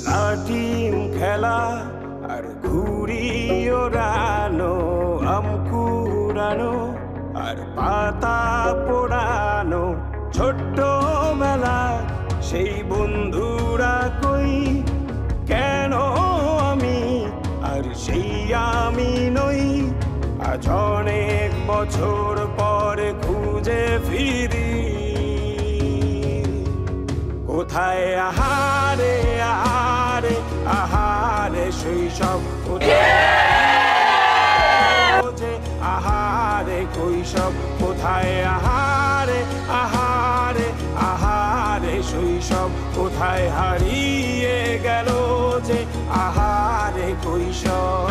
লাটিম খেলা আর ঘুড়ি ওড়ানো, আম কুড়ানো আর পাতা পোড়ানো, ছোট্টবেলা সেই বন্ধুরা কই, কেন আমি আর সেই আমি নই। আজ অনেক বছর পরে খুঁজে ফিরি, কোথায় আহারে আহারে আহারে শৈশব, আহারে কৈশব, কোথায় আহারে আহারে আহারে শৈশব, কোথায় হারিয়ে গেল যে আহারে কৈশব।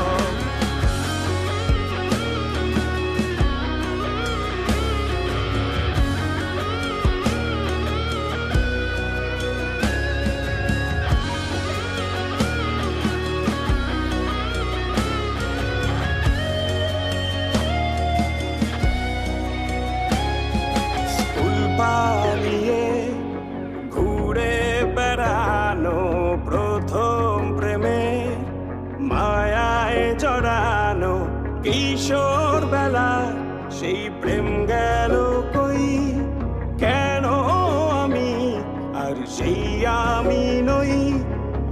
পালিয়ে ঘুরে বেড়ানো, প্রথম প্রেমে মায়ায় জড়ানো, কিশোর বেলা সেই প্রেম গেল কই, কেন আমি আর সেই আমি নই।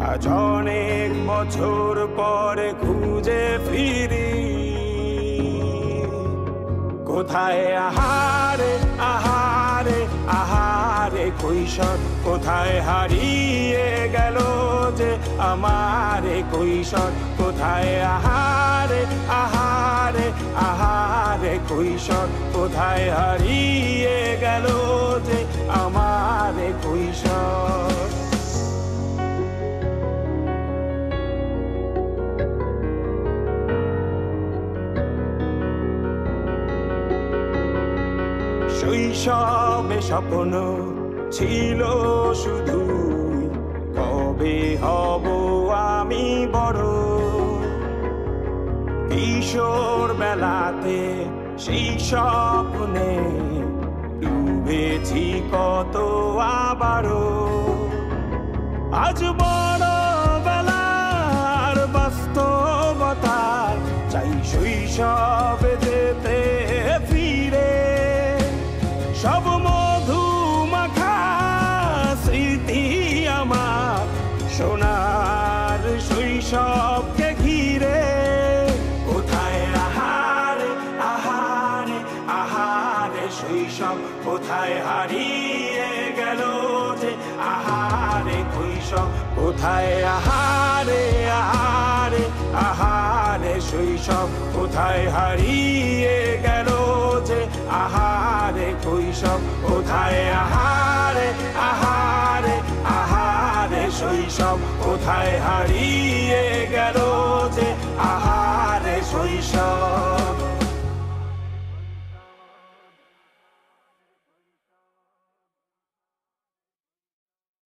আজ অনেক বছর পরে খুঁজে ফিরি, কোথায় আহারে আহারে আহারে কৈশোর, কোথায় হারিয়ে গেল যে আমার কৈশোর, কোথায় আহারে আহারে আহারে কৈশোর, কোথায় হারিয়ে গেল যে আমার কৈশোর। শৈশবে স্বপ্ন ছিল শুধু, কবে হব আমি বড়। কিশোর বেলাতে সেই স্বপ্নে ডুবেছি কত আবারও, আজ বড় বেলার বাস্তবতায় চাই শৈশবে যেতে ফিরে। সব মধু মাখা স্মৃতি আমার সোনার শৈশবকে ঘিরে, কোথায় আহারে আহারে আহারে শৈশব, কোথায় হারিয়ে গেল যে আহারে কৈশোর, কোথায় আহারে আহারে আহারে শৈশব, কোথায় হারিয়ে গেল যে আহারে কৈশোর, কোথায় আহারে আহারে আহারে শৈশব, কোথায় হারিয়ে গেল